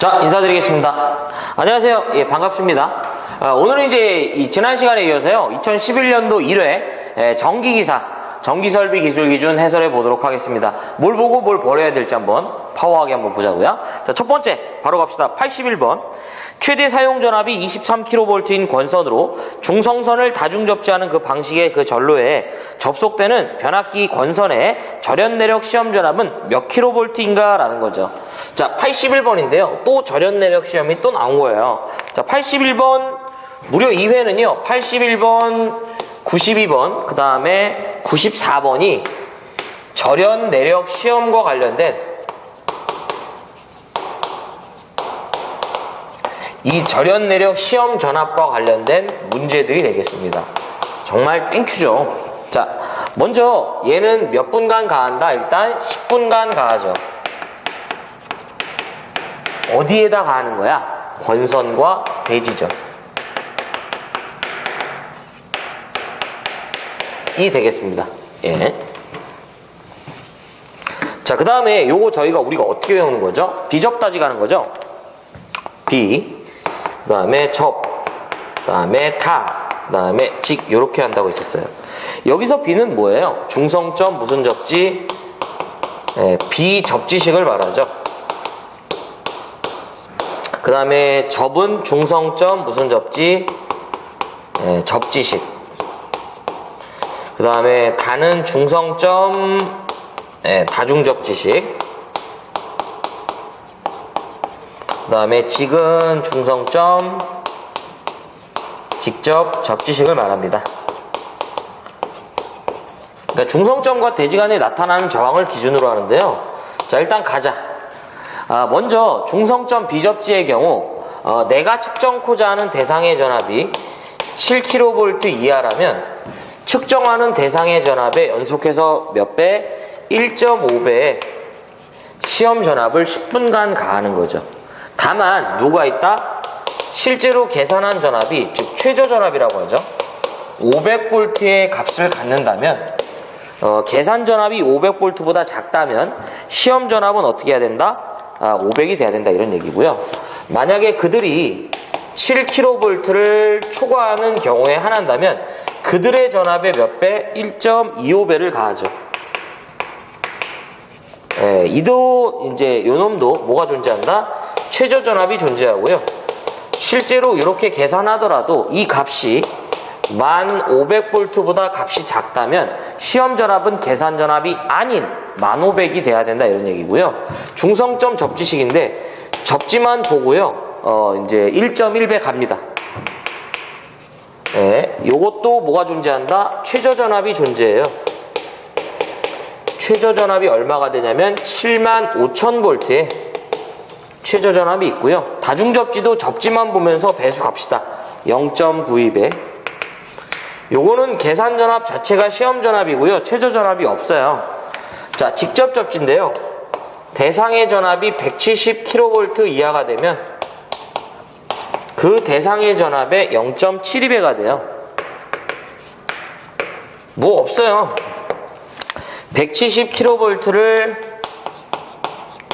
자, 인사드리겠습니다. 안녕하세요. 예, 반갑습니다. 오늘은 이제 지난 시간에 이어서요, 2011년도 1회 전기기사, 전기설비기술기준 해설해 보도록 하겠습니다. 뭘 보고 뭘 버려야 될지 한번 파워하게 한번 보자고요. 자, 첫 번째, 바로 갑시다. 81번. 최대 사용전압이 23kV인 권선으로 중성선을 다중 접지하는 그 방식의 그 전로에 접속되는 변압기 권선의 절연내력 시험전압은 몇 kV인가? 라는 거죠. 자, 81번인데요. 또 절연내력 시험이 또 나온 거예요. 자, 81번 무려 2회는요. 81번, 92번, 그 다음에 94번이 절연내력 시험과 관련된 이 절연내력 시험 전압과 관련된 문제들이 되겠습니다. 정말 땡큐죠. 자, 먼저 얘는 몇 분간 가한다? 일단 10분간 가하죠. 어디에다 가하는 거야? 권선과 대지점. 이 되겠습니다. 예. 자, 그 다음에 요거 우리가 어떻게 외우는 거죠? 비접다지 가는 거죠? 비. 그 다음에 접, 그 다음에 타, 그 다음에 직, 요렇게 한다고 했었어요. 여기서 B는 뭐예요? 중성점 무슨 접지? 비접지식을 말하죠. 그 다음에 접은 중성점 무슨 접지? 접지식. 그 다음에 다는 중성점 다중접지식. 그 다음에 직은 중성점 직접 접지식을 말합니다. 그러니까 중성점과 대지 간에 나타나는 저항을 기준으로 하는데요. 자, 일단 가자. 먼저 중성점 비접지의 경우 내가 측정코자 하는 대상의 전압이 7kV 이하라면 측정하는 대상의 전압에 연속해서 몇 배? 1.5배의 시험 전압을 10분간 가하는 거죠. 다만 누가 있다? 실제로 계산한 전압이, 즉 최저 전압이라고 하죠. 500V의 값을 갖는다면 계산 전압이 500V보다 작다면 시험 전압은 어떻게 해야 된다? 500이 돼야 된다, 이런 얘기고요. 만약에 그들이 7kV를 초과하는 경우에 하나인다면 그들의 전압의 몇 배? 1.25배를 가하죠. 이도 이제 요놈도 뭐가 존재한다? 최저 전압이 존재하고요. 실제로 이렇게 계산하더라도 이 값이 1500V보다 값이 작다면 시험 전압은 계산 전압이 아닌 1500이 돼야 된다, 이런 얘기고요. 중성점 접지식인데 접지만 보고요. 이제 1.1배 갑니다. 요것도 뭐가 존재한다? 최저 전압이 존재해요. 최저 전압이 얼마가 되냐면 75,000V에 최저 전압이 있고요. 다중접지도 접지만 보면서 배수 갑시다. 0.92배. 요거는 계산 전압 자체가 시험 전압이고요. 최저 전압이 없어요. 자, 직접 접지인데요. 대상의 전압이 170kV 이하가 되면 그 대상의 전압의 0.72배가 돼요. 뭐 없어요. 170kV를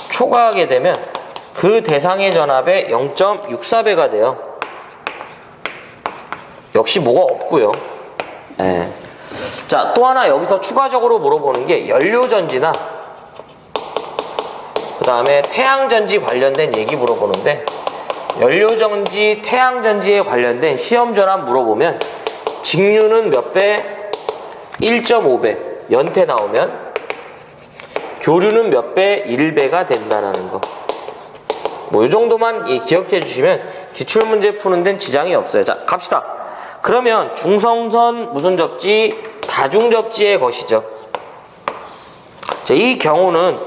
초과하게 되면 그 대상의 전압의 0.64배가 돼요. 역시 뭐가 없고요. 자, 또 하나 여기서 추가적으로 물어보는 게 연료전지나 그 다음에 태양전지 관련된 얘기 물어보는데, 연료전지, 태양전지에 관련된 시험전압 물어보면 직류는 몇 배? 1.5배. 연태 나오면 교류는 몇 배? 1배가 된다는 거. 뭐 이 정도만 기억해 주시면 기출문제 푸는 데는 지장이 없어요. 자, 갑시다. 그러면 중성선 무슨 접지? 다중접지의 것이죠. 자, 이 경우는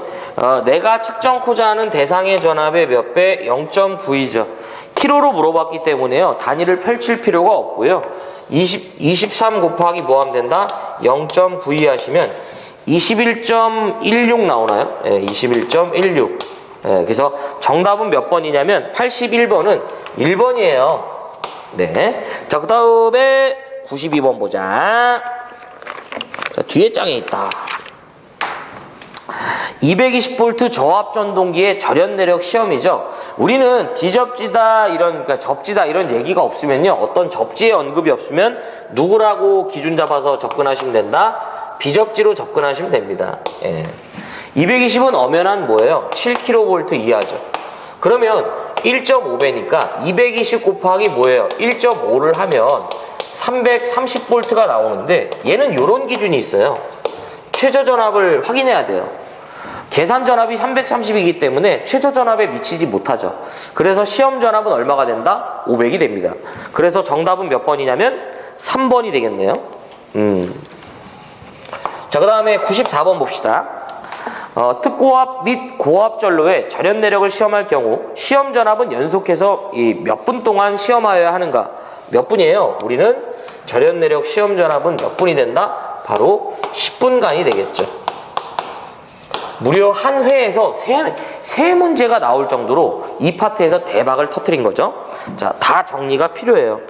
내가 측정코자 하는 대상의 전압의 몇 배? 0.9이죠. 키로로 물어봤기 때문에요. 단위를 펼칠 필요가 없고요. 23 곱하기 뭐 하면 된다? 0.92 하시면 21.16 나오나요? 21.16. 그래서 정답은 몇 번이냐면 81번은 1번이에요. 네. 자, 그 다음에 92번 보자. 자, 뒤에 장에 있다. 220V 저압 전동기의 절연 내력 시험이죠. 우리는 비접지다 그러니까 접지다 이런 얘기가 없으면요. 어떤 접지의 언급이 없으면 누구라고 기준 잡아서 접근하시면 된다? 비접지로 접근하시면 됩니다. 예. 220은 엄연한 뭐예요? 7kV 이하죠. 그러면 1.5배니까 220 곱하기 뭐예요? 1.5를 하면 330V가 나오는데 얘는 이런 기준이 있어요. 최저 전압을 확인해야 돼요. 계산 전압이 330이기 때문에 최저 전압에 미치지 못하죠. 그래서 시험 전압은 얼마가 된다? 500이 됩니다. 그래서 정답은 몇 번이냐면 3번이 되겠네요. 자, 그 다음에 94번 봅시다. 특고압 및 고압 전로의 절연 내력을 시험할 경우 시험 전압은 연속해서 몇 분 동안 시험하여야 하는가? 몇 분이에요? 우리는 절연 내력 시험 전압은 몇 분이 된다? 바로 10분간이 되겠죠. 무려 한 회에서 세 문제가 나올 정도로 이 파트에서 대박을 터뜨린 거죠. 자, 다 정리가 필요해요.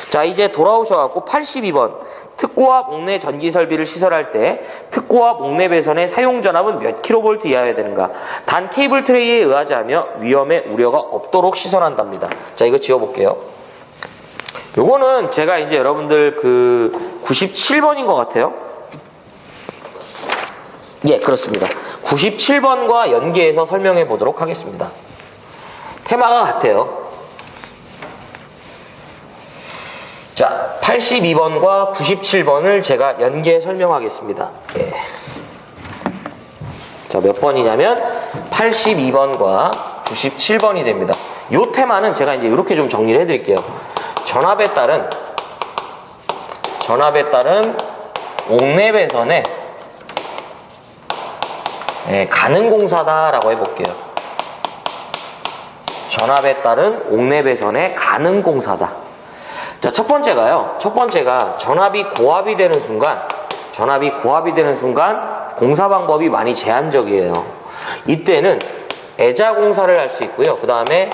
자, 이제 돌아오셔갖고 82번. 특고압 옥내 전기 설비를 시설할 때 특고압 옥내 배선의 사용 전압은 몇 kV 이하여야 되는가? 단 케이블 트레이에 의하지 않으며 위험의 우려가 없도록 시설한답니다. 자, 이거 지워볼게요. 요거는 제가 이제 여러분들 97번인 것 같아요. 예, 그렇습니다. 97번과 연계해서 설명해 보도록 하겠습니다. 테마가 같아요. 자, 82번과 97번을 제가 연계해 설명하겠습니다. 예. 자, 몇 번이냐면 82번과 97번이 됩니다. 요 테마는 제가 이제 이렇게 좀 정리를 해드릴게요. 전압에 따른 옥내 배선의 가능 공사다라고 해볼게요. 전압에 따른 옥내 배선의 가능 공사다. 자, 첫 번째가 전압이 고압이 되는 순간 공사 방법이 많이 제한적이에요. 이때는 애자 공사를 할 수 있고요. 그 다음에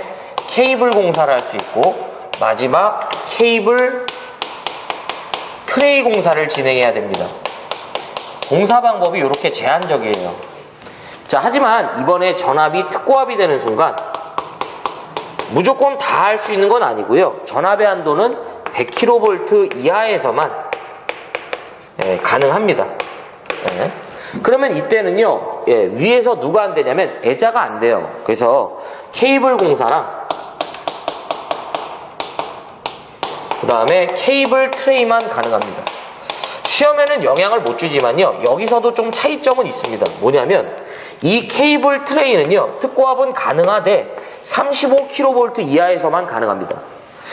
케이블 공사를 할 수 있고 마지막 케이블 트레이 공사를 진행해야 됩니다. 공사 방법이 이렇게 제한적이에요. 자, 하지만 이번에 전압이 특고압이 되는 순간 무조건 다 할 수 있는 건 아니고요. 전압의 한도는 100kV 이하에서만 가능합니다. 그러면 이때는요, 위에서 누가 안 되냐면 애자가 안 돼요. 그래서 케이블 공사랑 그 다음에 케이블 트레이만 가능합니다. 시험에는 영향을 못 주지만요, 여기서도 좀 차이점은 있습니다. 뭐냐면 이 케이블 트레이는요, 특고압은 가능하되 35kV 이하에서만 가능합니다.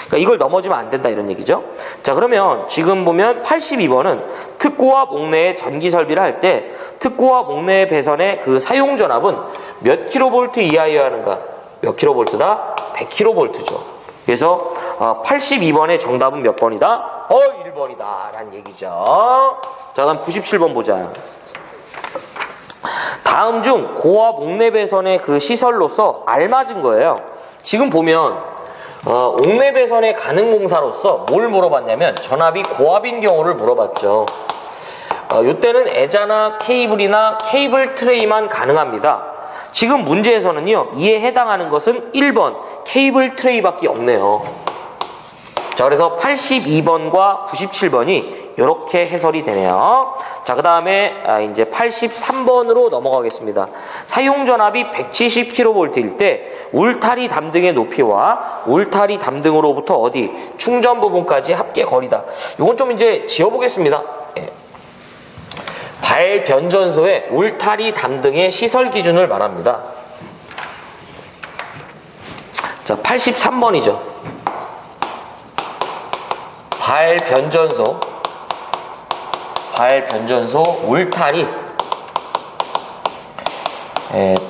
그러니까 이걸 넘어지면 안 된다 이런 얘기죠. 자, 그러면 지금 보면 82번은 특고압 옥내의 전기 설비를 할 때 특고압 옥내 배선의 그 사용 전압은 몇 kV 이하여야 하는가? 몇 kV다? 100kV죠. 그래서 82번의 정답은 몇 번이다? 1번이다 라는 얘기죠. 자, 다음 97번 보자. 다음 중 고압 옥내 배선의 그 시설로서 알맞은 거예요. 지금 보면 옥내 배선의 가능 공사로서 뭘 물어봤냐면 전압이 고압인 경우를 물어봤죠. 이때는 애자나 케이블이나 케이블 트레이만 가능합니다. 지금 문제에서는요, 이에 해당하는 것은 1번 케이블 트레이밖에 없네요. 자, 그래서 82번과 97번이 이렇게 해설이 되네요. 자, 그 다음에 이제 83번으로 넘어가겠습니다. 사용 전압이 170kV일 때 울타리 담등의 높이와 울타리 담등으로부터 어디 충전 부분까지 합계 거리다. 이건 좀 이제 지어보겠습니다. 발 변전소의 울타리 담등의 시설 기준을 말합니다. 자, 83번이죠. 발 변전소 울타리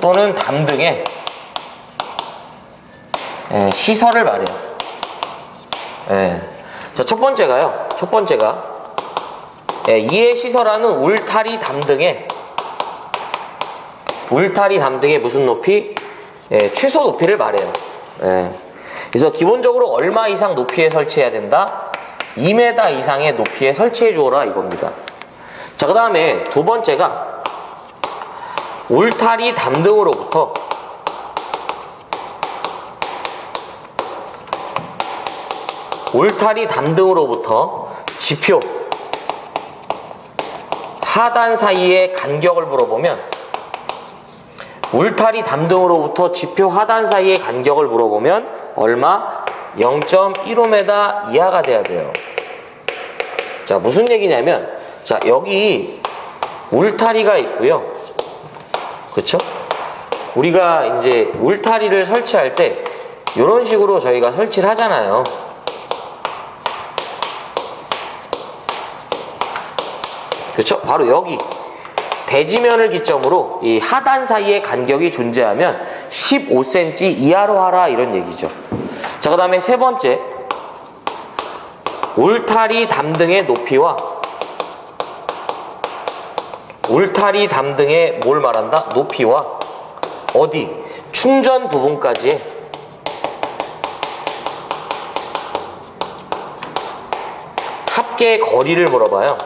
또는 담등의 시설을 말해요. 자, 첫 번째가 이에 시설하는 울타리 담등의 무슨 높이? 최소 높이를 말해요. 그래서 기본적으로 얼마 이상 높이에 설치해야 된다? 2m 이상의 높이에 설치해 주어라 이겁니다. 자, 그 다음에 두 번째가 울타리 담등으로부터 지표 하단 사이의 간격을 물어보면 울타리 담등으로부터 지표 하단 사이의 간격을 물어보면 얼마? 0.15m 이하가 돼야 돼요. 자, 무슨 얘기냐면, 자, 여기 울타리가 있고요. 그쵸? 우리가 이제 울타리를 설치할 때 이런 식으로 저희가 설치를 하잖아요. 그쵸? 바로 여기 대지면을 기점으로 이 하단 사이의 간격이 존재하면 15cm 이하로 하라, 이런 얘기죠. 자, 그 다음에 세 번째, 울타리 담등의 높이와 울타리 담등의 뭘 말한다? 높이와 어디? 충전 부분까지의 합계 거리를 물어봐요.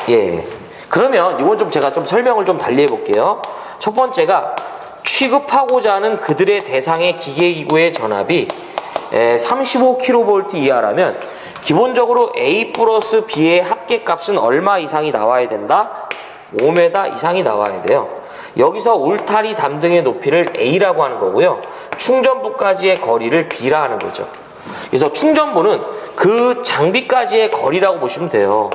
예. 그러면 이건 좀 제가 좀 설명을 좀 달리 해볼게요. 첫 번째가 취급하고자 하는 그들의 대상의 기계기구의 전압이 35kV 이하라면 기본적으로 A 플러스 B의 합계값은 얼마 이상이 나와야 된다? 5m 이상이 나와야 돼요. 여기서 울타리 담등의 높이를 A라고 하는 거고요. 충전부까지의 거리를 B라 하는 거죠. 그래서 충전부는 그 장비까지의 거리라고 보시면 돼요.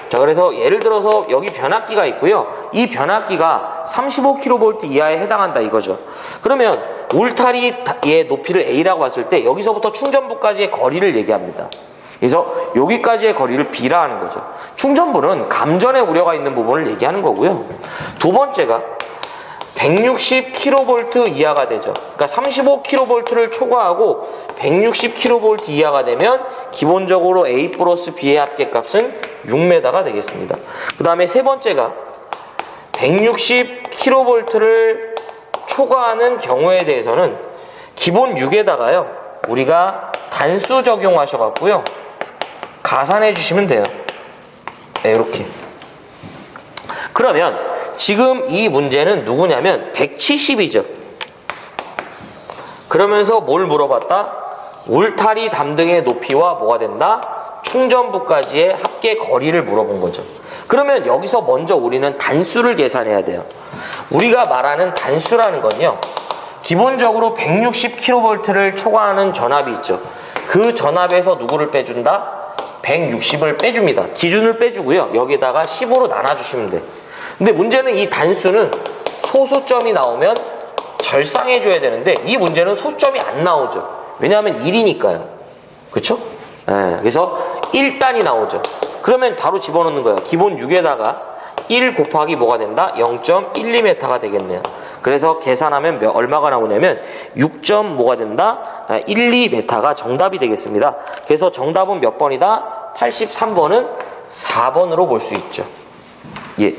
자, 그래서 예를 들어서 여기 변압기가 있고요. 이 변압기가 35kV 이하에 해당한다 이거죠. 그러면 울타리의 높이를 A라고 봤을 때 여기서부터 충전부까지의 거리를 얘기합니다. 그래서 여기까지의 거리를 B라 하는 거죠. 충전부는 감전의 우려가 있는 부분을 얘기하는 거고요. 두 번째가 160kV 이하가 되죠. 그러니까 35kV를 초과하고 160kV 이하가 되면 기본적으로 A 플러스 B의 합계값은 6m가 되겠습니다. 그 다음에 세 번째가 160kV를 초과하는 경우에 대해서는 기본 6에다가요 우리가 단수 적용하셔갖고요 가산해 주시면 돼요. 네, 이렇게. 그러면 지금 이 문제는 누구냐면 170이죠. 그러면서 뭘 물어봤다? 울타리 담등의 높이와 뭐가 된다? 충전부까지의 합계 거리를 물어본 거죠. 그러면 여기서 먼저 우리는 단수를 계산해야 돼요. 우리가 말하는 단수라는 건요, 기본적으로 160kV를 초과하는 전압이 있죠. 그 전압에서 누구를 빼준다? 160을 빼줍니다. 기준을 빼주고요. 여기다가 10으로 나눠주시면 돼. 근데 문제는 이 단수는 소수점이 나오면 절상해줘야 되는데 이 문제는 소수점이 안 나오죠. 왜냐하면 1이니까요. 그쵸? 네, 그래서 1단이 나오죠. 그러면 바로 집어넣는 거예요. 기본 6에다가 1 곱하기 뭐가 된다? 0.12m가 되겠네요. 그래서 계산하면 얼마가 나오냐면 6. 뭐가 된다? 12m가 정답이 되겠습니다. 그래서 정답은 몇 번이다? 83번은 4번으로 볼 수 있죠. 예.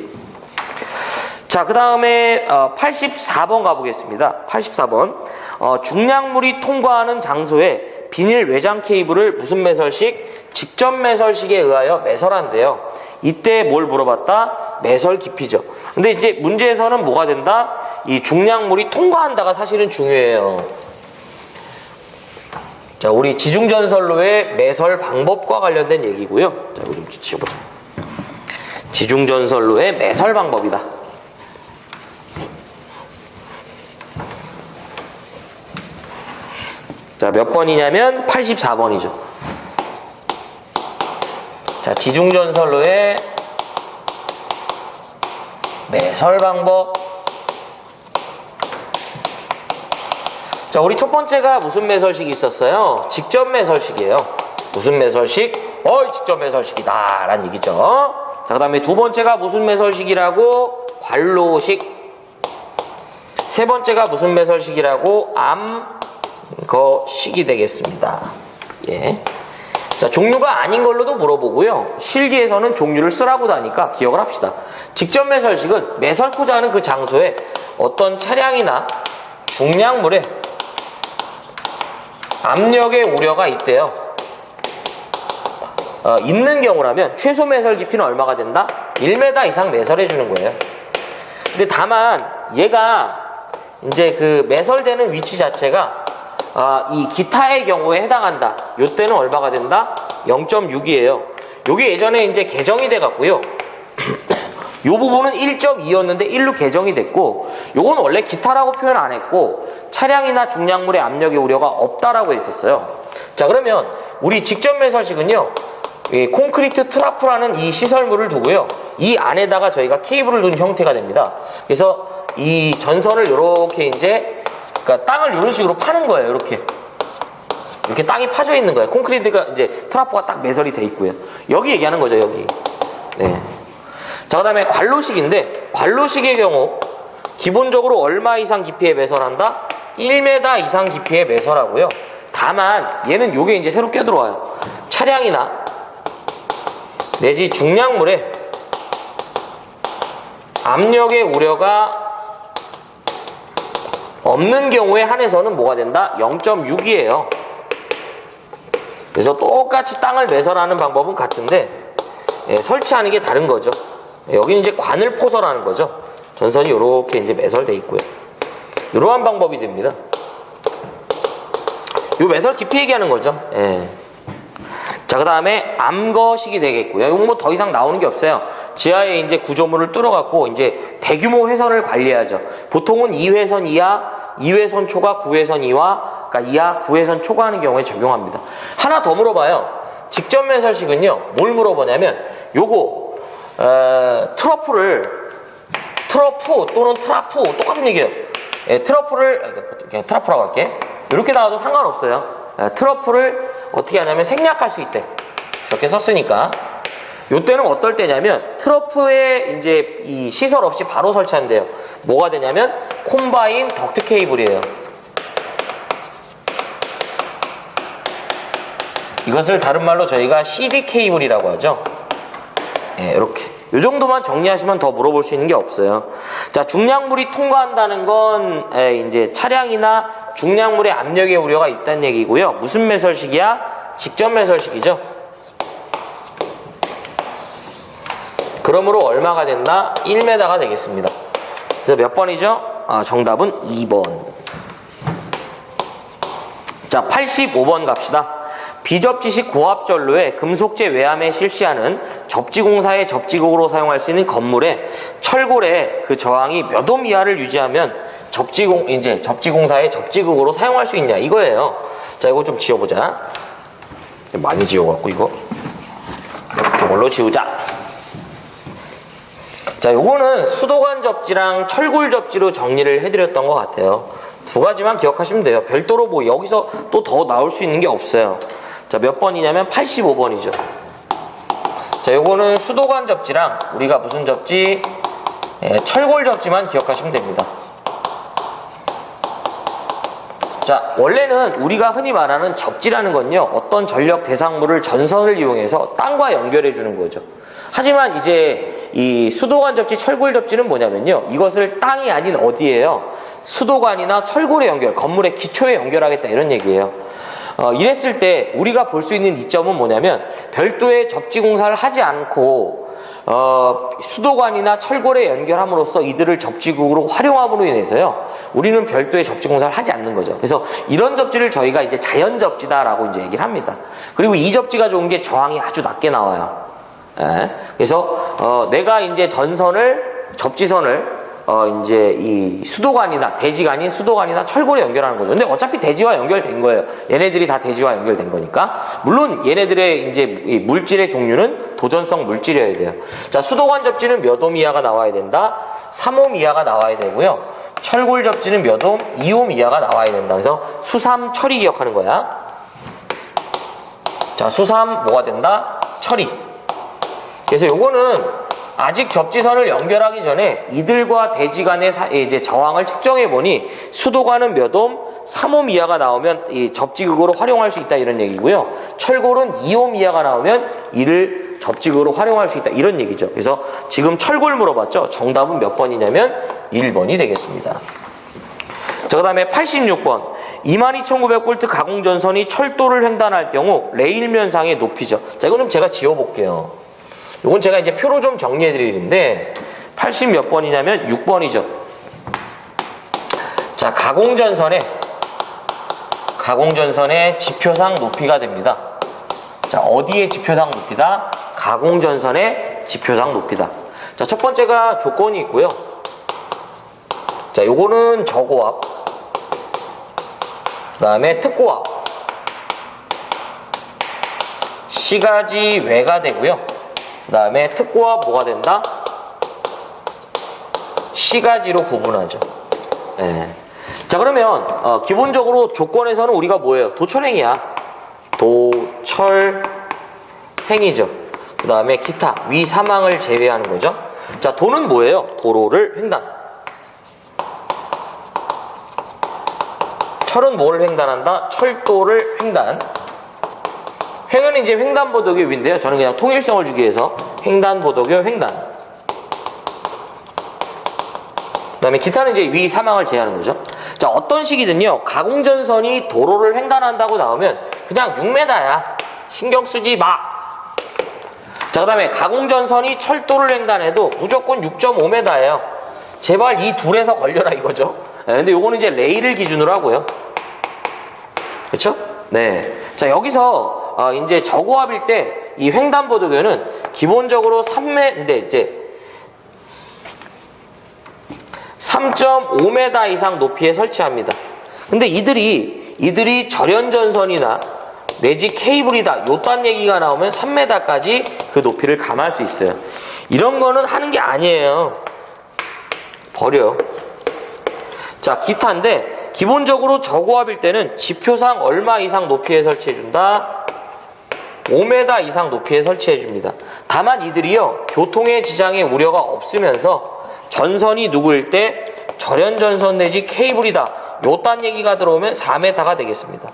자, 그 다음에 84번 가보겠습니다. 84번. 중량물이 통과하는 장소에 비닐 외장 케이블을 무슨 매설식? 직접 매설식에 의하여 매설한대요. 이때 뭘 물어봤다? 매설 깊이죠. 근데 이제 문제에서는 뭐가 된다? 이 중량물이 통과한다가 사실은 중요해요. 자, 우리 지중전선로의 매설 방법과 관련된 얘기고요. 자, 이거 좀 지워보자. 지중전선로의 매설 방법이다. 자, 몇 번이냐면 84번이죠. 자, 지중전선로의 매설 방법. 자, 우리 첫 번째가 무슨 매설식이 있었어요? 직접 매설식이에요. 무슨 매설식? 직접 매설식이다 라는 얘기죠. 자, 그 다음에 두 번째가 무슨 매설식이라고? 관로식. 세 번째가 무슨 매설식이라고? 암거식이 되겠습니다. 예. 자, 종류가 아닌 걸로도 물어보고요. 실기에서는 종류를 쓰라고도 하니까 기억을 합시다. 직접 매설식은 매설코자 하는 그 장소에 어떤 차량이나 중량물에 압력의 우려가 있대요. 있는 경우라면 최소 매설 깊이는 얼마가 된다? 1m 이상 매설해 주는 거예요. 근데 다만 얘가 이제 그 매설되는 위치 자체가 이 기타의 경우에 해당한다. 요때는 얼마가 된다? 0.6이에요. 요게 예전에 이제 개정이 돼 갖고요. 요 부분은 1.2였는데 1로 개정이 됐고, 요건 원래 기타라고 표현 안 했고 차량이나 중량물의 압력의 우려가 없다라고 했었어요. 자, 그러면 우리 직접 매설식은요, 이 콘크리트 트라프라는 이 시설물을 두고요, 이 안에다가 저희가 케이블을 둔 형태가 됩니다. 그래서 이 전선을 이렇게 이제, 그러니까 땅을 이런 식으로 파는 거예요. 이렇게 땅이 파져 있는 거예요. 콘크리트가 이제 트라프가 딱 매설이 돼 있고요. 여기 얘기하는 거죠, 여기. 네. 자, 그 다음에 관로식인데, 관로식의 경우 기본적으로 얼마 이상 깊이에 매설한다? 1m 이상 깊이에 매설하고요. 다만 얘는 요게 이제 새로 껴들어와요. 차량이나 내지 중량물에 압력의 우려가 없는 경우에 한해서는 뭐가 된다? 0.6이에요. 그래서 똑같이 땅을 매설하는 방법은 같은데, 설치하는 게 다른 거죠. 여기는 이제 관을 포설하는 거죠. 전선이 이렇게 이제 매설돼 있고요. 이러한 방법이 됩니다. 요 매설 깊이 얘기하는 거죠. 자, 그 다음에 암거식이 되겠고요. 이건 뭐 더 이상 나오는 게 없어요. 지하에 이제 구조물을 뚫어갖고 이제 대규모 회선을 관리하죠. 보통은 2회선 이하, 2회선 초과, 9회선 이하, 그러니까 이하, 9회선 초과하는 경우에 적용합니다. 하나 더 물어봐요. 직접 매설식은요, 뭘 물어보냐면, 요거 트러프 또는 트라프 똑같은 얘기예요. 트러프를, 그냥 트라프라고 할게. 이렇게 나와도 상관없어요. 트러프를 어떻게 하냐면 생략할 수 있대. 이렇게 썼으니까. 요때는 어떨 때냐면 트러프에 이제 이 시설 없이 바로 설치한대요. 뭐가 되냐면 콤바인 덕트 케이블이에요. 이것을 다른 말로 저희가 CD 케이블이라고 하죠. 이렇게. 요 정도만 정리하시면 더 물어볼 수 있는 게 없어요. 자, 중량물이 통과한다는 건 이제 차량이나 중량물의 압력의 우려가 있다는 얘기고요. 무슨 매설식이야? 직접 매설식이죠. 그러므로 얼마가 된다? 1m가 되겠습니다. 그래서 몇 번이죠? 정답은 2번. 자, 85번 갑시다. 비접지식 고압전로에 금속재 외암에 실시하는 접지공사의 접지극으로 사용할 수 있는 건물에 철골의 그 저항이 몇 옴 이하를 유지하면 접지공사의 접지극으로 사용할 수 있냐, 이거예요. 자, 이거 좀 지워보자. 많이 지워갖고 이걸로 지우자. 자, 요거는 수도관 접지랑 철골 접지로 정리를 해드렸던 것 같아요. 두 가지만 기억하시면 돼요. 별도로 뭐 여기서 또 더 나올 수 있는 게 없어요. 자, 몇 번이냐면 85번이죠. 자, 요거는 수도관 접지랑 우리가 무슨 접지? 철골 접지만 기억하시면 됩니다. 자, 원래는 우리가 흔히 말하는 접지라는 건요, 어떤 전력 대상물을 전선을 이용해서 땅과 연결해 주는 거죠. 하지만 이제 이 수도관 접지, 철골 접지는 뭐냐면요, 이것을 땅이 아닌 어디에요? 수도관이나 철골에 연결, 건물의 기초에 연결하겠다, 이런 얘기예요. 이랬을 때 우리가 볼 수 있는 이점은 뭐냐면, 별도의 접지 공사를 하지 않고 수도관이나 철골에 연결함으로써 이들을 접지국으로 활용함으로 인해서요, 우리는 별도의 접지 공사를 하지 않는 거죠. 그래서 이런 접지를 저희가 이제 자연 접지다라고 이제 얘기를 합니다. 그리고 이 접지가 좋은 게 저항이 아주 낮게 나와요. 그래서 내가 이제 접지선을 이제 이 수도관이나 대지가 아닌 수도관이나 철골에 연결하는 거죠. 근데 어차피 대지와 연결된 거예요. 얘네들이 다 대지와 연결된 거니까. 물론 얘네들의 이제 이 물질의 종류는 도전성 물질이어야 돼요. 자, 수도관 접지는 몇 옴 이하가 나와야 된다? 3옴 이하가 나와야 되고요. 철골 접지는 몇 옴? 2옴 이하가 나와야 된다. 그래서 수삼 철이 기억하는 거야. 자, 수삼 뭐가 된다? 철이. 그래서 요거는 아직 접지선을 연결하기 전에 이들과 대지 간의 이제 저항을 측정해 보니 수도관은 몇 옴? 3옴 이하가 나오면 이 접지극으로 활용할 수 있다, 이런 얘기고요. 철골은 2옴 이하가 나오면 이를 접지극으로 활용할 수 있다, 이런 얘기죠. 그래서 지금 철골 물어봤죠. 정답은 몇 번이냐면 1번이 되겠습니다. 자, 그 다음에 86번. 22,900V 가공전선이 철도를 횡단할 경우 레일면상의 높이죠. 자, 이거는 제가 지워볼게요. 이건 제가 이제 표로 좀 정리해 드리는데, 80 몇 번이냐면 6번이죠. 자, 가공전선의 지표상 높이가 됩니다. 자, 어디의 지표상 높이다? 가공전선의 지표상 높이다. 자, 첫 번째가 조건이 있고요. 자, 요거는 저고압, 그 다음에 특고압, 시가지 외가 되고요. 그 다음에 특고압 뭐가 된다? 시가지로 구분하죠. 네. 자, 그러면 기본적으로 조건에서는 우리가 뭐예요? 도철행이야. 도철행이죠. 그 다음에 기타, 위 사망을 제외하는 거죠. 자, 도는 뭐예요? 도로를 횡단. 철은 뭐를 횡단한다? 철도를 횡단. 횡은 이제 횡단보도교 위인데요. 저는 그냥 통일성을 주기 위해서 횡단보도교 횡단. 그 다음에 기타는 이제 위 사망을 제외하는 거죠. 자, 어떤 식이든요, 가공전선이 도로를 횡단한다고 나오면 그냥 6m야. 신경 쓰지 마. 자, 그 다음에 가공전선이 철도를 횡단해도 무조건 6.5m예요. 제발 이 둘에서 걸려라 이거죠. 네, 근데 요거는 이제 레일을 기준으로 하고요. 그쵸? 네. 자, 여기서 이제 저고압일 때 이 횡단보도교는 기본적으로 3m인데 이제 3.5m 이상 높이에 설치합니다. 근데 이들이 절연전선이나 내지 케이블이다, 요딴 얘기가 나오면 3m까지 그 높이를 감할 수 있어요. 이런 거는 하는 게 아니에요. 버려. 자, 기타인데 기본적으로 저고압일 때는 지표상 얼마 이상 높이에 설치해준다? 5m 이상 높이에 설치해줍니다. 다만 이들이요, 교통의 지장에 우려가 없으면서 전선이 누구일 때 절연전선 내지 케이블이다, 요딴 얘기가 들어오면 4m가 되겠습니다.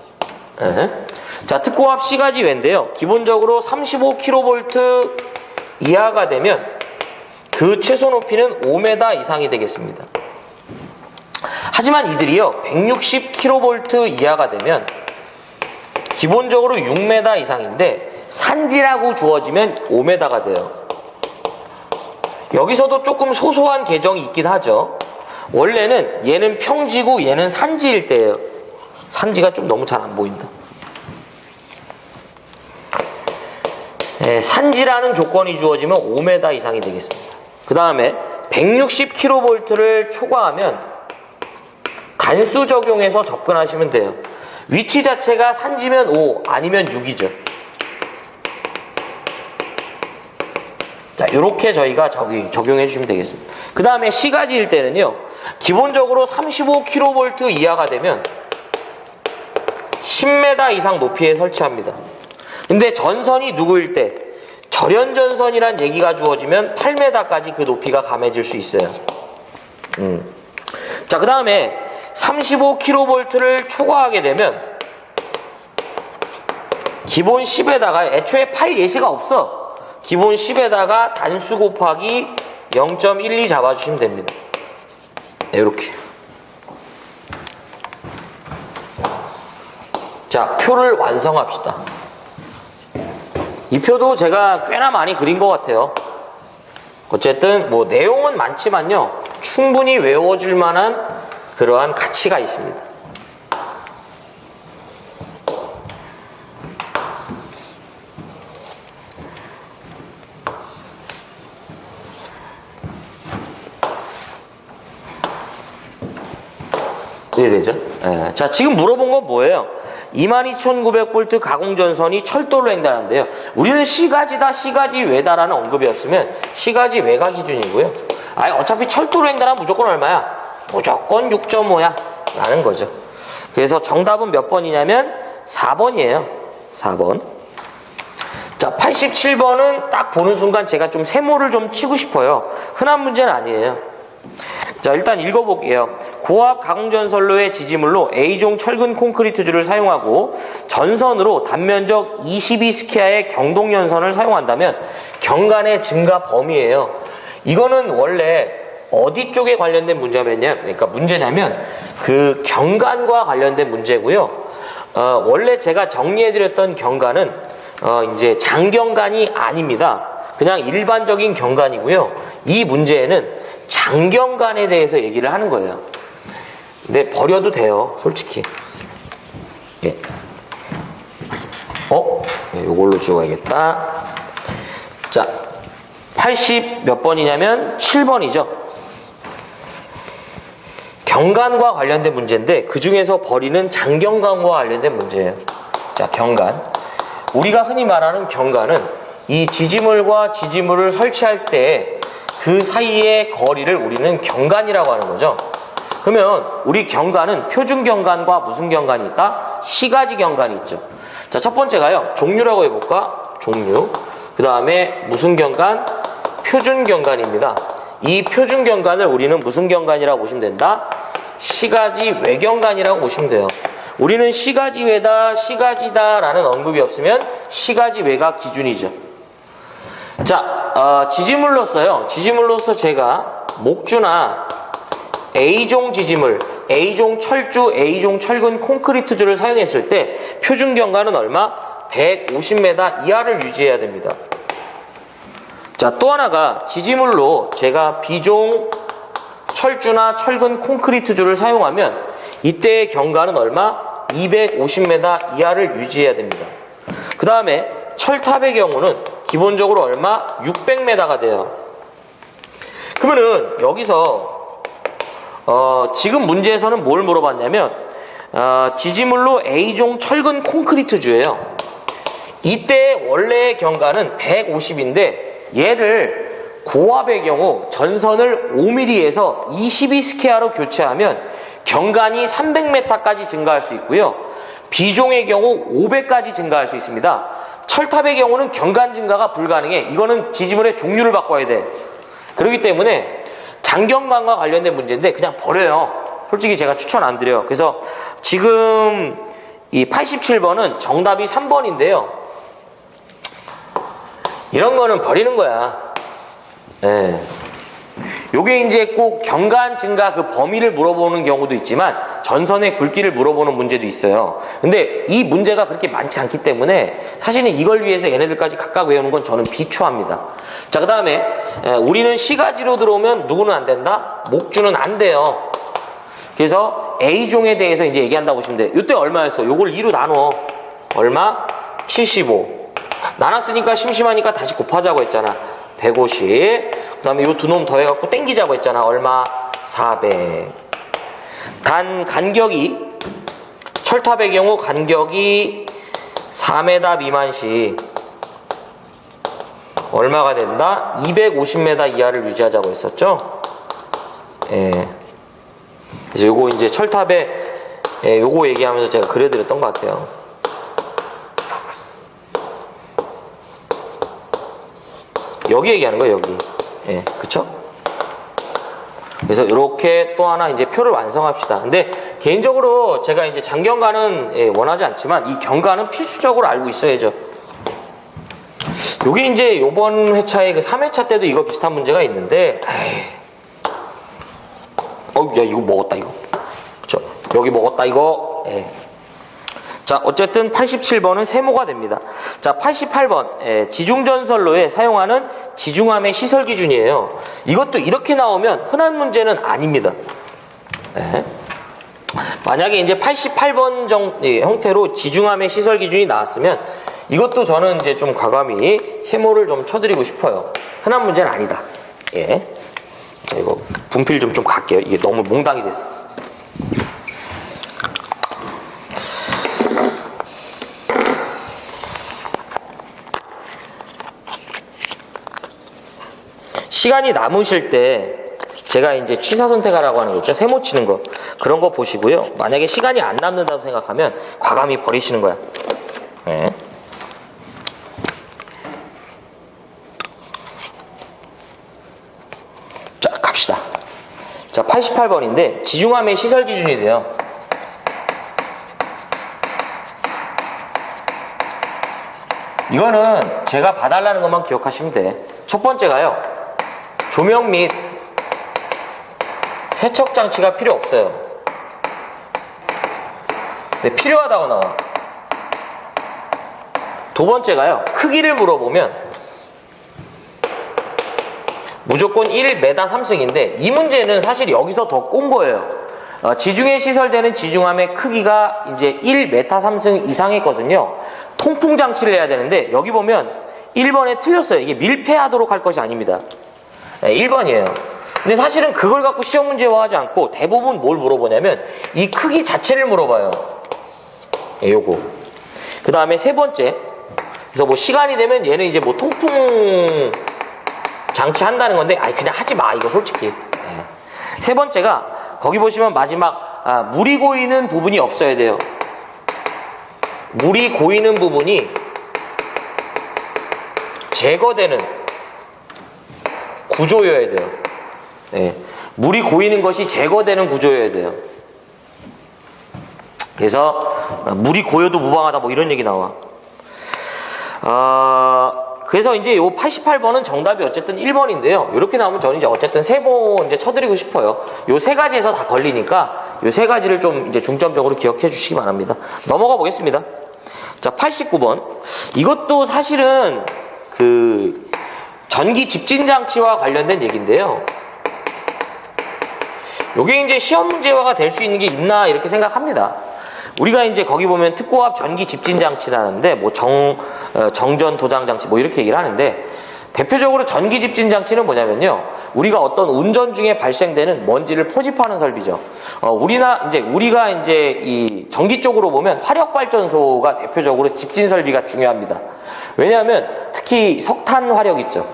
자, 특고압 시가지 외인데요, 기본적으로 35kV 이하가 되면 그 최소 높이는 5m 이상이 되겠습니다. 하지만 이들이요, 160kV 이하가 되면 기본적으로 6m 이상인데 산지라고 주어지면 5m가 돼요. 여기서도 조금 소소한 개정이 있긴 하죠. 원래는 얘는 평지고 얘는 산지일 때예요. 산지가 좀 너무 잘 안 보인다. 네, 산지라는 조건이 주어지면 5m 이상이 되겠습니다. 그 다음에 160kV를 초과하면 단수 적용해서 접근하시면 돼요. 위치 자체가 산지면 5, 아니면 6이죠. 자, 요렇게 저희가 적용해 주시면 되겠습니다. 그 다음에 시가지일 때는요, 기본적으로 35kV 이하가 되면 10m 이상 높이에 설치합니다. 근데 전선이 누구일 때 절연전선이란 얘기가 주어지면 8m까지 그 높이가 감해질 수 있어요. 자, 그 다음에 35kV를 초과하게 되면 기본 10에다가, 애초에 8 예시가 없어. 기본 10에다가 단수 곱하기 0.12 잡아주시면 됩니다. 네, 이렇게. 자, 표를 완성합시다. 이 표도 제가 꽤나 많이 그린 것 같아요. 어쨌든 뭐 내용은 많지만요, 충분히 외워줄 만한 그러한 가치가 있습니다. 이해되죠? 네. 자, 지금 물어본 건 뭐예요? 22,900V 가공전선이 철도로 횡단한대요. 우리는 시가지다, 시가지 외다라는 언급이 없으면 시가지 외가 기준이고요. 아니, 어차피 철도로 횡단하면 무조건 얼마야? 무조건 6.5야 라는 거죠. 그래서 정답은 몇 번이냐면 4번이에요. 4번. 자, 87번은 딱 보는 순간 제가 좀 세모를 좀 치고 싶어요. 흔한 문제는 아니에요. 자, 일단 읽어볼게요. 고압 가공전선로의 지지물로 A종 철근 콘크리트줄을 사용하고 전선으로 단면적 22스키아의 경동연선을 사용한다면 경간의 증가 범위예요. 이거는 원래 어디 쪽에 관련된 문제냐면 그 경간과 관련된 문제고요. 원래 제가 정리해드렸던 경간은 이제 장경간이 아닙니다. 그냥 일반적인 경간이고요. 이 문제에는 장경관에 대해서 얘기를 하는 거예요. 근데 버려도 돼요, 솔직히. 예. 네, 요걸로 지워야겠다. 자, 80 몇 번이냐면 7번이죠. 경관과 관련된 문제인데 그 중에서 버리는 장경관과 관련된 문제예요. 자, 경관. 우리가 흔히 말하는 경관은 이 지지물과 지지물을 설치할 때 그 사이의 거리를 우리는 경관이라고 하는 거죠. 그러면 우리 경관은 표준 경관과 무슨 경관이 있다? 시가지 경관이 있죠. 자, 첫 번째가요, 종류라고 해볼까? 종류. 그 다음에 무슨 경관? 표준 경관입니다. 이 표준 경관을 우리는 무슨 경관이라고 보시면 된다? 시가지 외경관이라고 보시면 돼요. 우리는 시가지 외다, 시가지다 라는 언급이 없으면 시가지 외가 기준이죠. 자, 지지물로서요. 지지물로서 제가 목주나 A종 지지물, A종 철주, A종 철근 콘크리트주를 사용했을 때 표준 경관은 얼마? 150m 이하를 유지해야 됩니다. 자, 또 하나가 지지물로 제가 B종 철주나 철근 콘크리트주를 사용하면 이때의 경관은 얼마? 250m 이하를 유지해야 됩니다. 그 다음에 철탑의 경우는 기본적으로 얼마? 600m가 돼요. 그러면은 여기서 지금 문제에서는 뭘 물어봤냐면 지지물로 A종 철근 콘크리트주예요. 이때 원래의 경관은 150인데 얘를 고압의 경우 전선을 5mm에서 22스퀘어로 교체하면 경관이 300m까지 증가할 수 있고요. B종의 경우 500까지 증가할 수 있습니다. 철탑의 경우는 경관 증가가 불가능해. 이거는 지지물의 종류를 바꿔야 돼. 그렇기 때문에 장경관과 관련된 문제인데 그냥 버려요. 솔직히 제가 추천 안 드려요. 그래서 지금 이 87번은 정답이 3번인데요. 이런 거는 버리는 거야. 예. 요게 이제 꼭 경관 증가 그 범위를 물어보는 경우도 있지만 전선의 굵기를 물어보는 문제도 있어요. 근데 이 문제가 그렇게 많지 않기 때문에 사실은 이걸 위해서 얘네들까지 각각 외우는 건 저는 비추합니다. 자, 그 다음에 우리는 시가지로 들어오면 누구는 안 된다? 목주는 안 돼요. 그래서 A종에 대해서 이제 얘기한다고 보시면 돼. 이때 얼마였어? 요걸 2로 나눠. 얼마? 75. 나눴으니까 심심하니까 다시 곱하자고 했잖아. 150. 그 다음에 요 두 놈 더해갖고 땡기자고 했잖아. 얼마? 400. 단 간격이 철탑의 경우 간격이 4m 미만시 얼마가 된다? 250m 이하를 유지하자고 했었죠. 예. 그래서 요거 이제 철탑에 요거 얘기하면서 제가 그려드렸던 것 같아요. 여기 얘기하는 거예요, 여기. 예, 그쵸? 그래서 이렇게 또 하나 이제 표를 완성합시다. 근데 개인적으로 제가 이제 장경관은 원하지 않지만 이 경관은 필수적으로 알고 있어야죠. 요게 이제 요번 회차에 그 3회차 때도 이거 비슷한 문제가 있는데, 야, 이거 먹었다, 이거. 그쵸? 여기 먹었다, 이거. 자, 어쨌든 87번은 세모가 됩니다. 자, 88번 지중전선로에 사용하는 지중함의 시설 기준이에요. 이것도 이렇게 나오면 흔한 문제는 아닙니다. 만약에 이제 88번 형태로 지중함의 시설 기준이 나왔으면 이것도 저는 이제 좀 과감히 세모를 좀 쳐드리고 싶어요. 흔한 문제는 아니다. 예. 자, 이거 분필 좀 갈게요. 이게 너무 몽당이 됐어. 시간이 남으실 때 제가 이제 취사 선택하라고 하는 거 있죠. 세모 치는 거. 그런 거 보시고요. 만약에 시간이 안 남는다고 생각하면 과감히 버리시는 거야. 네. 자, 갑시다. 자, 88번인데 지중함의 시설 기준이 돼요. 이거는 제가 봐달라는 것만 기억하시면 돼. 첫 번째가요. 조명 및 세척 장치가 필요 없어요. 근데 필요하다고 나와. 두 번째가요. 크기를 물어보면 무조건 1m 3승인데 이 문제는 사실 여기서 더 꼰 거예요. 지중해 시설되는 지중함의 크기가 이제 1m 3승 이상이거든요. 통풍 장치를 해야 되는데 여기 보면 1번에 틀렸어요. 이게 밀폐하도록 할 것이 아닙니다. 네, 1번이에요. 근데 사실은 그걸 갖고 시험 문제화하지 않고 대부분 뭘 물어보냐면 이 크기 자체를 물어봐요. 네, 요거. 그 다음에 세 번째. 그래서 뭐 시간이 되면 얘는 이제 뭐 통풍 장치 한다는 건데 아니 그냥 하지 마 이거 솔직히. 네. 세 번째가 거기 보시면 마지막 물이 고이는 부분이 없어야 돼요. 물이 고이는 부분이 제거되는 구조여야 돼요. 네. 물이 고이는 것이 제거되는 구조여야 돼요. 그래서 물이 고여도 무방하다 뭐 이런 얘기 나와. 그래서 이제 요 88번은 정답이 어쨌든 1번인데요. 이렇게 나오면 저는 이제 어쨌든 세 번 이제 쳐드리고 싶어요. 요 세 가지에서 다 걸리니까 요 세 가지를 좀 이제 중점적으로 기억해 주시기 바랍니다. 넘어가 보겠습니다. 자, 89번. 이것도 사실은 그 전기 집진 장치와 관련된 얘기인데요. 요게 이제 시험 문제화가 될 수 있는 게 있나 이렇게 생각합니다. 우리가 이제 거기 보면 특고압 전기 집진 장치라는데 뭐 정전 도장 장치 뭐 이렇게 얘기를 하는데 대표적으로 전기 집진 장치는 뭐냐면요. 우리가 어떤 운전 중에 발생되는 먼지를 포집하는 설비죠. 우리가 이제 이 전기 쪽으로 보면 화력 발전소가 대표적으로 집진 설비가 중요합니다. 왜냐하면 특히 석탄 화력 있죠.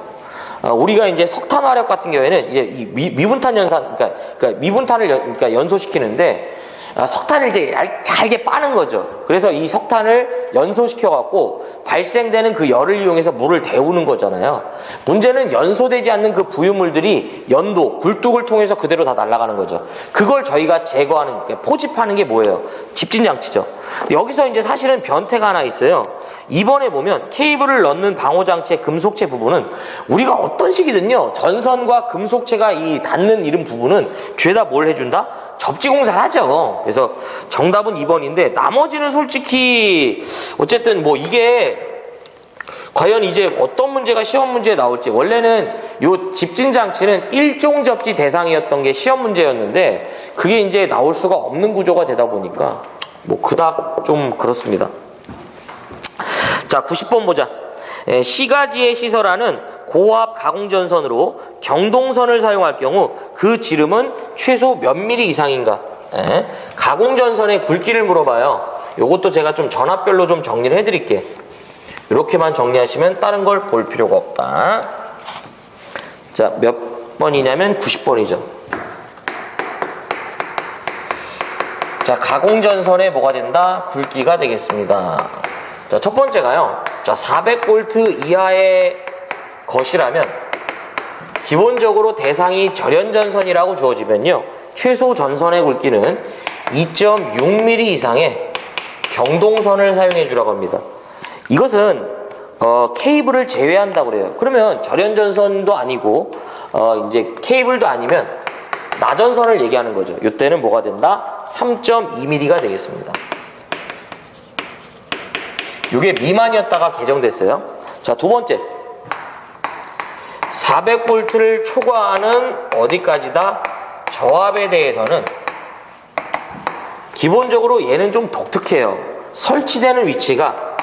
우리가 이제 석탄 화력 같은 경우에는 이제 이 미분탄 연산, 그러니까 미분탄을 연소시키는데 석탄을 이제 잘게 빠는 거죠. 그래서 이 석탄을 연소시켜갖고 발생되는 그 열을 이용해서 물을 데우는 거잖아요. 문제는 연소되지 않는 그 부유물들이 연도, 굴뚝을 통해서 그대로 다 날아가는 거죠. 그걸 저희가 제거하는, 그러니까 포집하는 게 뭐예요? 집진장치죠. 여기서 이제 사실은 변태가 하나 있어요. 2번에 보면 케이블을 넣는 방호장치의 금속체 부분은 우리가 어떤 식이든요. 전선과 금속체가 이 닿는 이런 부분은 죄다 뭘 해준다? 접지공사를 하죠. 그래서 정답은 2번인데 나머지는 솔직히 어쨌든 뭐 이게 과연 이제 어떤 문제가 시험 문제에 나올지 원래는 요 집진장치는 일종 접지 대상이었던 게 시험 문제였는데 그게 이제 나올 수가 없는 구조가 되다 보니까 뭐 그닥 좀 그렇습니다. 자, 90번 보자. 시가지의 시설하는 고압 가공전선으로 경동선을 사용할 경우 그 지름은 최소 몇 미리 이상인가? 가공전선의 굵기를 물어봐요. 요것도 제가 좀 전압별로 좀 정리를 해드릴게. 이렇게만 정리하시면 다른 걸 볼 필요가 없다. 자, 몇 번이냐면 90번이죠. 자, 가공전선에 뭐가 된다? 굵기가 되겠습니다. 자, 첫 번째가요. 자, 400V 이하의 것이라면 기본적으로 대상이 절연전선이라고 주어지면요. 최소 전선의 굵기는 2.6mm 이상의 경동선을 사용해 주라고 합니다. 이것은 케이블을 제외한다고 그래요. 그러면 절연전선도 아니고 이제 케이블도 아니면 나전선을 얘기하는 거죠. 이때는 뭐가 된다? 3.2mm가 되겠습니다. 이게 미만이었다가 개정됐어요. 자, 두 번째. 400V를 초과하는 어디까지다? 저압에 대해서는 기본적으로 얘는 좀 독특해요. 설치되는 위치가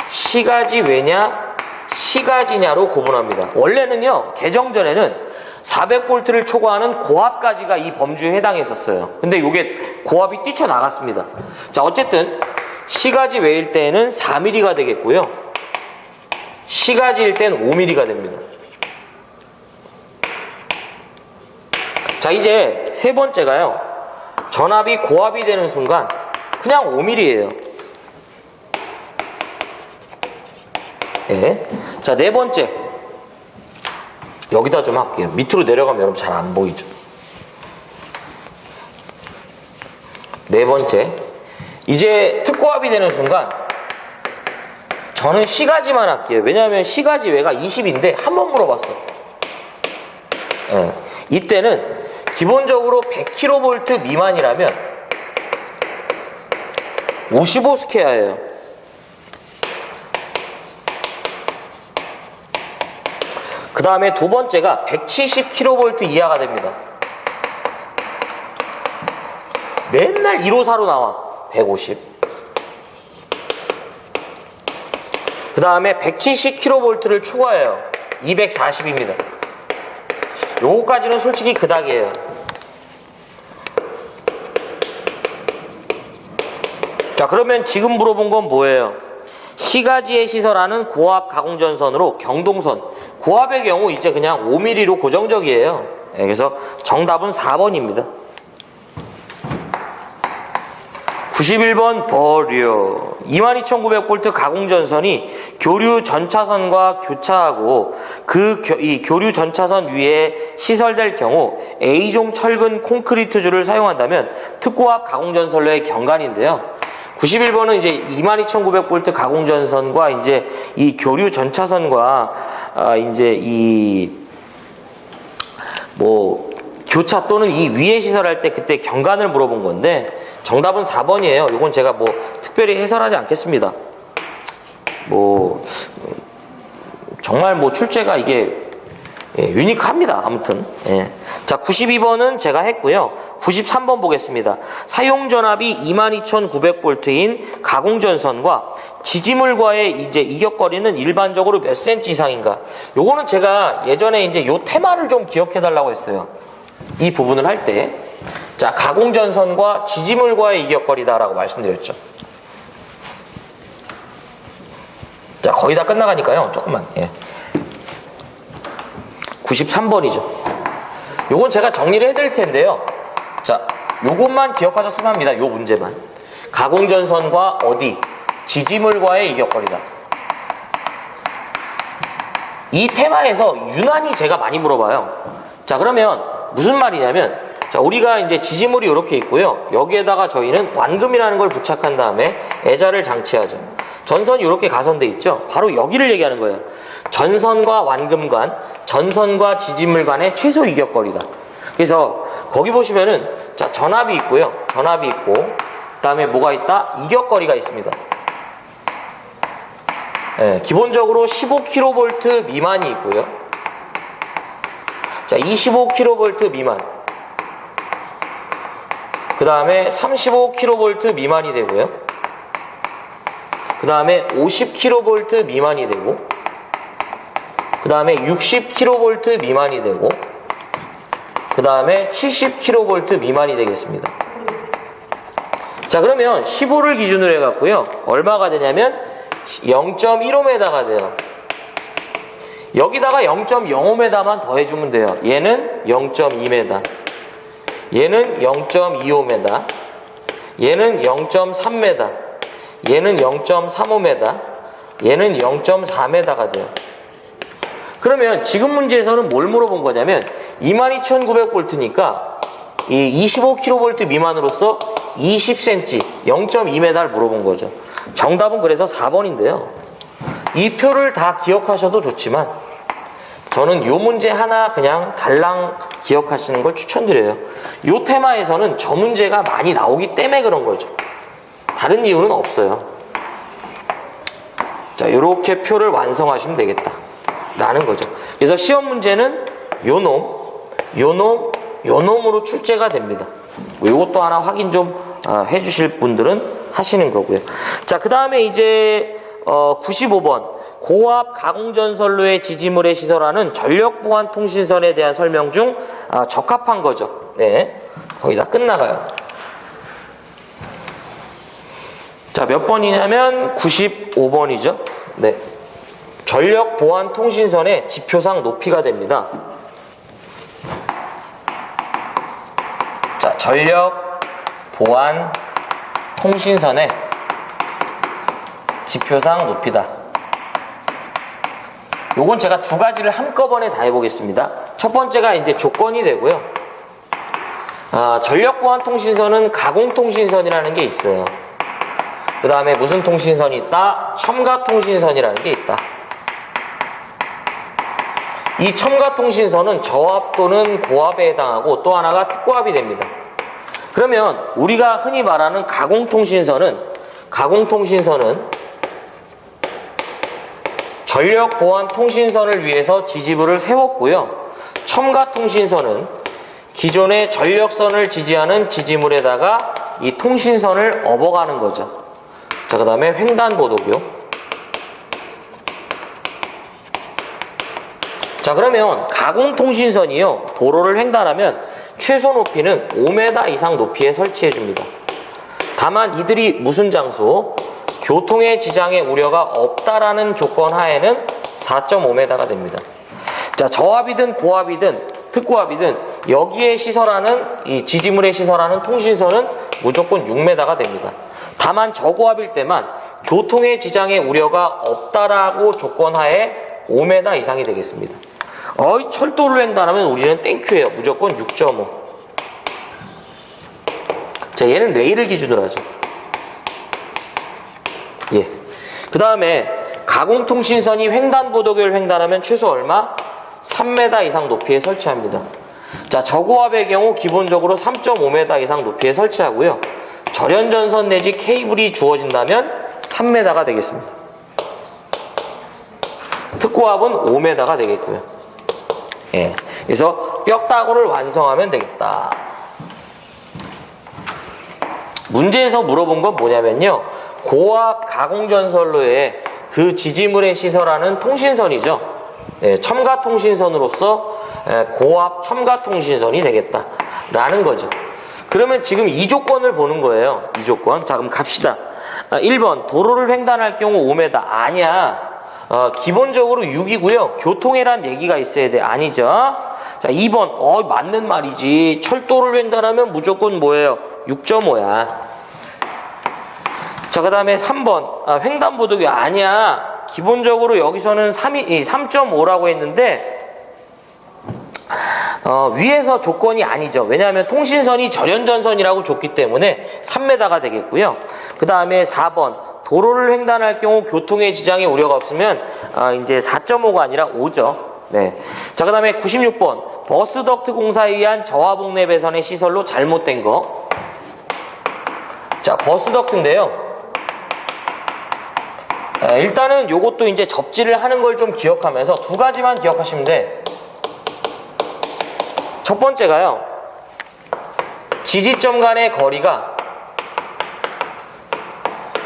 시가지 외냐, 시가지냐로 구분합니다. 원래는요, 개정 전에는 400V를 초과하는 고압까지가 이 범주에 해당했었어요. 근데 이게 고압이 뛰쳐나갔습니다. 자, 어쨌든 시가지 외일 때는 4mm가 되겠고요. 시가지일 때는 5mm가 됩니다. 자, 이제 세 번째가요. 전압이 고압이 되는 순간 그냥 5mm예요. 네. 자, 네 번째. 여기다 좀 할게요. 밑으로 내려가면 여러분 잘 안 보이죠. 네 번째. 이제 특고압이 되는 순간 저는 시가지만 할게요. 왜냐하면 시가지 외가 20인데 한 번 물어봤어. 네. 이때는 기본적으로 100kV 미만이라면 55스퀘어예요. 그 그 다음에 두 번째가 170kV 이하가 됩니다. 맨날 154로 나와. 150. 그 다음에 170kV를 초과해요. 240입니다. 요거까지는 솔직히 그닥이에요. 자, 그러면 지금 물어본 건 뭐예요? 시가지에 시설하는 고압 가공전선으로 경동선. 고압의 경우 이제 그냥 5mm로 고정적이에요. 그래서 정답은 4번입니다. 91번 버려. 22,900V 가공전선이 교류 전차선과 교차하고 이 교류 전차선 위에 시설될 경우 A종 철근 콘크리트줄을 사용한다면 특고압 가공전선로의 경관인데요. 91번은 이제 22,900V 가공전선과 이제 이 교류 전차선과 이제 교차 또는 이 위에 시설할 때 그때 경관을 물어본 건데 정답은 4번이에요. 이건 제가 특별히 해설하지 않겠습니다. 정말 출제가 이게 유니크합니다. 아무튼. 자, 92번은 제가 했고요. 93번 보겠습니다. 사용전압이 22,900V인 가공전선과 지지물과의 이제 이격거리는 일반적으로 몇 cm 이상인가? 요거는 제가 예전에 이제 요 테마를 좀 기억해 달라고 했어요. 이 부분을 할 때. 자, 가공전선과 지지물과의 이격거리다라고 말씀드렸죠. 자, 거의 다 끝나가니까요. 조금만. 93번이죠. 요건 제가 정리를 해드릴 텐데요. 자, 요것만 기억하셨으면 합니다. 요 문제만. 가공전선과 어디? 지지물과의 이격거리다. 이 테마에서 유난히 제가 많이 물어봐요. 자, 그러면 무슨 말이냐면, 자, 우리가 이제 지지물이 이렇게 있고요. 여기에다가 저희는 완금이라는 걸 부착한 다음에 애자를 장치하죠. 전선이 이렇게 가선돼 있죠. 바로 여기를 얘기하는 거예요. 전선과 완금 간, 전선과 지지물 간의 최소 이격거리다. 그래서 거기 보시면은 자, 전압이 있고요. 전압이 있고 그다음에 뭐가 있다? 이격거리가 있습니다. 기본적으로 15kV 미만이 있고요. 자, 25kV 미만. 그 다음에 35kV 미만이 되고요. 그 다음에 50kV 미만이 되고, 그 다음에 60kV 미만이 되고, 그 다음에 70kV 미만이 되겠습니다. 자, 그러면 15를 기준으로 해갖고요. 얼마가 되냐면 0.15m가 돼요. 여기다가 0.05m만 더해주면 돼요. 얘는 0.2m, 얘는 0.25m, 얘는 0.3m, 얘는 0.35m, 얘는 0.4m가 돼요. 그러면 지금 문제에서는 뭘 물어본 거냐면 22,900V니까 이 25kV 미만으로서 20cm, 0.2m를 물어본 거죠. 정답은 그래서 4번인데요. 이 표를 다 기억하셔도 좋지만 저는 요 문제 하나 그냥 달랑 기억하시는 걸 추천드려요. 요 테마에서는 저 문제가 많이 나오기 때문에 그런 거죠. 다른 이유는 없어요. 자, 요렇게 표를 완성하시면 되겠다 라는 거죠. 그래서 시험 문제는 요 놈으로 출제가 됩니다. 요것도 하나 확인 좀 해주실 분들은 하시는 거고요. 자, 그 다음에 이제 95번 고압 가공전선로의 지지물에 시설하는 전력보안통신선에 대한 설명 중 적합한 거죠. 네, 거의 다 끝나가요. 자, 몇 번이냐면 95번이죠. 네, 전력보안통신선의 지표상 높이가 됩니다. 자, 전력보안통신선의 지표상 높이다. 요건 제가 두 가지를 한꺼번에 다 해보겠습니다. 첫 번째가 이제 조건이 되고요. 전력보안통신선은 가공통신선이라는 게 있어요. 그 다음에 무슨 통신선이 있다? 첨가통신선이라는 게 있다. 이 첨가통신선은 저압 또는 고압에 해당하고 또 하나가 특고압이 됩니다. 그러면 우리가 흔히 말하는 가공통신선은 전력 보안 통신선을 위해서 지지부를 세웠고요. 첨가 통신선은 기존의 전력선을 지지하는 지지물에다가 이 통신선을 업어가는 거죠. 자, 그 다음에 횡단보도교. 자, 그러면 가공통신선이요, 도로를 횡단하면 최소 높이는 5m 이상 높이에 설치해 줍니다. 다만 이들이 무슨 장소? 교통의 지장에 우려가 없다라는 조건 하에는 4.5m가 됩니다. 자, 저압이든 고압이든 특고압이든 여기에 시설하는 이 지지물에 시설하는 통신선은 무조건 6m가 됩니다. 다만 저고압일 때만 교통의 지장에 우려가 없다라고 조건 하에 5m 이상이 되겠습니다. 철도를 횡단하면 우리는 땡큐예요. 무조건 6.5. 자, 얘는 레일을 기준으로 하죠. 예. 그 다음에 가공통신선이 횡단보도교를 횡단하면 최소 얼마? 3m 이상 높이에 설치합니다. 자, 저고압의 경우 기본적으로 3.5m 이상 높이에 설치하고요. 절연전선 내지 케이블이 주어진다면 3m가 되겠습니다. 특고압은 5m가 되겠고요. 예. 그래서 뼈다구를 완성하면 되겠다. 문제에서 물어본 건 뭐냐면요, 고압 가공전선로에 그 지지물에 시설하는 통신선이죠. 예, 첨가통신선으로서 고압 첨가통신선이 되겠다라는 거죠. 그러면 지금 이 조건을 보는 거예요. 이 조건. 자, 그럼 갑시다. 1번 도로를 횡단할 경우 5m. 아니야. 기본적으로 6이고요. 교통이란 얘기가 있어야 돼. 아니죠. 자, 2번. 맞는 말이지. 철도를 횡단하면 무조건 뭐예요? 6.5야. 자, 그 다음에 3번. 횡단보도교. 아니야. 기본적으로 여기서는 3.5라고 했는데, 위에서 조건이 아니죠. 왜냐하면 통신선이 절연전선이라고 줬기 때문에 3m가 되겠고요. 그 다음에 4번. 도로를 횡단할 경우 교통의 지장에 우려가 없으면, 이제 4.5가 아니라 5죠. 네. 자, 그 다음에 96번. 버스 덕트 공사에 의한 저하복내 배선의 시설로 잘못된 거. 자, 버스 덕트인데요. 일단은 요것도 이제 접지를 하는 걸 좀 기억하면서 두 가지만 기억하시면 돼. 첫 번째가요, 지지점 간의 거리가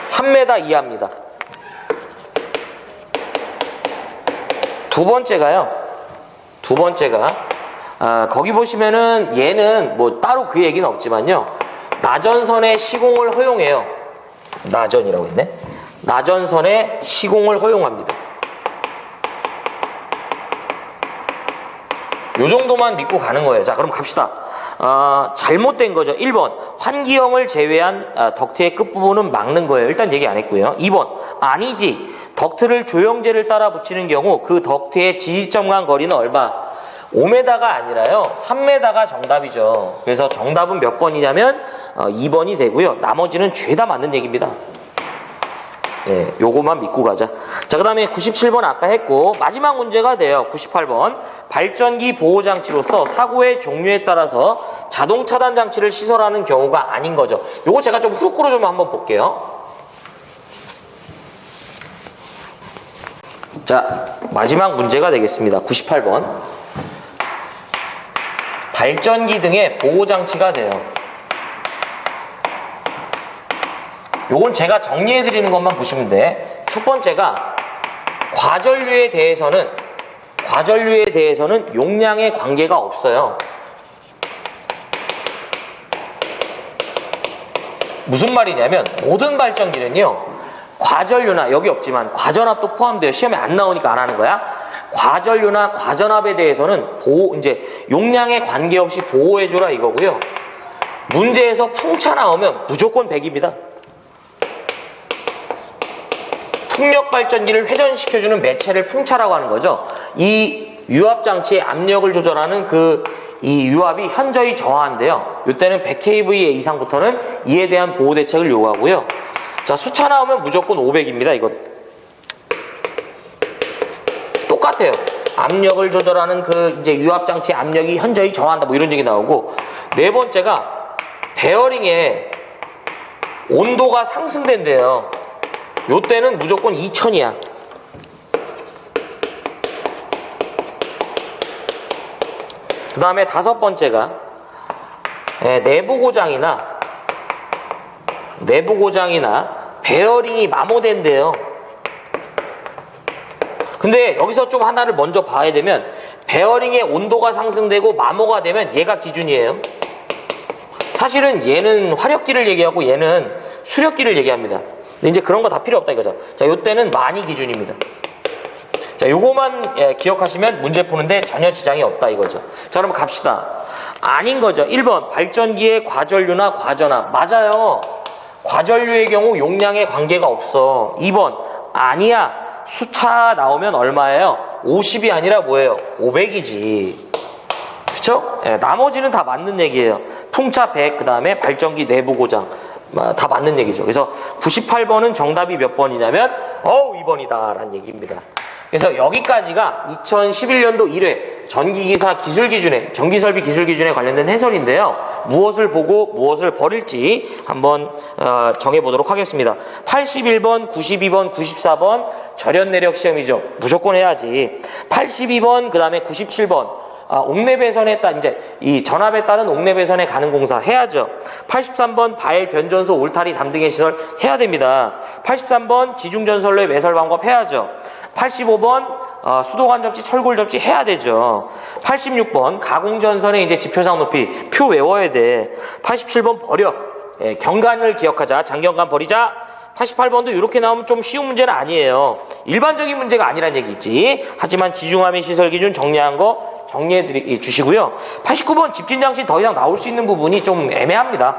3m 이하입니다. 두 번째가 거기 보시면은 얘는 뭐 따로 그 얘기는 없지만요, 나전선의 시공을 허용해요. 나전이라고 했네. 나전선의 시공을 허용합니다. 요 정도만 믿고 가는 거예요. 자, 그럼 갑시다. 잘못된 거죠. 1번, 환기형을 제외한 덕트의 끝부분은 막는 거예요. 일단 얘기 안 했고요. 2번, 아니지. 덕트를 조영제를 따라 붙이는 경우 그 덕트의 지지점 간 거리는 얼마? 5m가 아니라요, 3m가 정답이죠. 그래서 정답은 몇 번이냐면 2번이 되고요. 나머지는 죄다 맞는 얘기입니다. 예, 요거만 믿고 가자. 자, 그 다음에 97번 아까 했고, 마지막 문제가 돼요. 98번. 발전기 보호장치로서 사고의 종류에 따라서 자동 차단 장치를 시설하는 경우가 아닌 거죠. 요거 제가 좀 후루꾸로 좀 한번 볼게요. 자, 마지막 문제가 되겠습니다. 98번. 발전기 등의 보호장치가 돼요. 요건 제가 정리해드리는 것만 보시면 돼. 첫 번째가 과전류에 대해서는 용량에 관계가 없어요. 무슨 말이냐면 모든 발전기는요, 과전류나 여기 없지만 과전압도 포함돼요. 시험에 안 나오니까 안 하는 거야. 과전류나 과전압에 대해서는 이제 용량에 관계없이 보호해줘라 이거고요. 문제에서 풍차 나오면 무조건 100입니다. 풍력 발전기를 회전시켜주는 매체를 풍차라고 하는 거죠. 이 유압장치의 압력을 조절하는 이 유압이 현저히 저하인데요. 이때는 100kVA 이상부터는 이에 대한 보호 대책을 요구하고요. 자, 수차 나오면 무조건 500입니다. 이거 똑같아요. 압력을 조절하는 이제 유압장치의 압력이 현저히 저하한다, 뭐 이런 얘기 나오고. 네 번째가 베어링에 온도가 상승된대요. 요때는 무조건 2000이야. 그 다음에 5번째가 내부 고장이나 베어링이 마모된대요. 근데 여기서 좀 하나를 먼저 봐야 되면 베어링의 온도가 상승되고 마모가 되면 얘가 기준이에요. 사실은 얘는 화력기를 얘기하고 얘는 수력기를 얘기합니다. 근데 이제 그런 거 다 필요 없다 이거죠. 자, 요때는 많이 기준입니다. 자, 요거만 기억하시면 문제 푸는데 전혀 지장이 없다 이거죠. 자, 그럼 갑시다. 아닌 거죠. 1번 발전기의 과전류나 과전압. 맞아요. 과전류의 경우 용량에 관계가 없어. 2번 아니야. 수차 나오면 얼마예요? 50이 아니라 뭐예요? 500이지. 그쵸? 나머지는 다 맞는 얘기예요. 풍차 100, 그 다음에 발전기 내부 고장. 다 맞는 얘기죠. 그래서 98번은 정답이 몇 번이냐면 2번이다 라는 얘기입니다. 그래서 여기까지가 2011년도 1회 전기기사 기술기준에, 전기설비 기술기준에 관련된 해설인데요. 무엇을 보고 무엇을 버릴지 한번 정해보도록 하겠습니다. 81번, 92번, 94번 절연내력 시험이죠. 무조건 해야지. 82번, 그 다음에 97번 옥내배선에 따른 이제 이 전압에 따른 옥내배선에 가는 공사 해야죠. 83번 발 변전소 울타리 담등의 시설 해야 됩니다. 83번 지중전선로의 매설 방법 해야죠. 85번 수도관 접지, 철골 접지 해야 되죠. 86번 가공전선의 이제 지표상 높이 표 외워야 돼. 87번 버려. 경관을 기억하자. 장경관 버리자. 88번도 이렇게 나오면 좀 쉬운 문제는 아니에요. 일반적인 문제가 아니란 얘기지. 하지만 지중함의 시설 기준 정리한 거 정리해 주시고요. 89번 집진장치 더 이상 나올 수 있는 부분이 좀 애매합니다.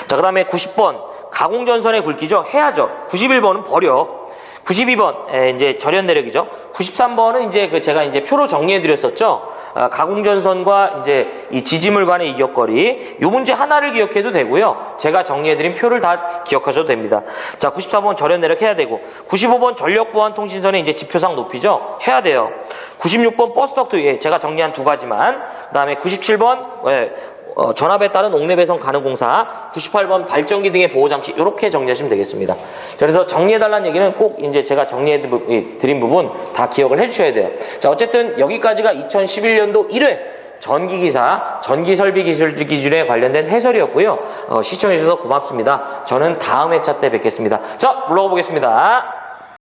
자, 그 다음에 90번 가공전선의 굵기죠. 해야죠. 91번은 버려. 92번 이제 절연내력이죠. 93번은 이제 제가 이제 표로 정리해 드렸었죠. 가공전선과 이제 이 지지물 간의 이격거리, 요 문제 하나를 기억해도 되고요. 제가 정리해 드린 표를 다 기억하셔도 됩니다. 자, 94번 절연내력 해야 되고, 95번 전력보안통신선의 이제 지표상 높이죠. 해야 돼요. 96번 버스덕트, 제가 정리한 2가지만. 그다음에 97번 전압에 따른 옥내배선 가는 공사, 98번 발전기 등의 보호장치, 이렇게 정리하시면 되겠습니다. 그래서 정리해달라는 얘기는 꼭 이제 제가 정리해드린 부분 다 기억을 해주셔야 돼요. 자, 어쨌든 여기까지가 2011년도 1회 전기기사, 전기설비 기술 기준에 관련된 해설이었고요. 시청해주셔서 고맙습니다. 저는 다음 회차 때 뵙겠습니다. 자, 물러가 보겠습니다.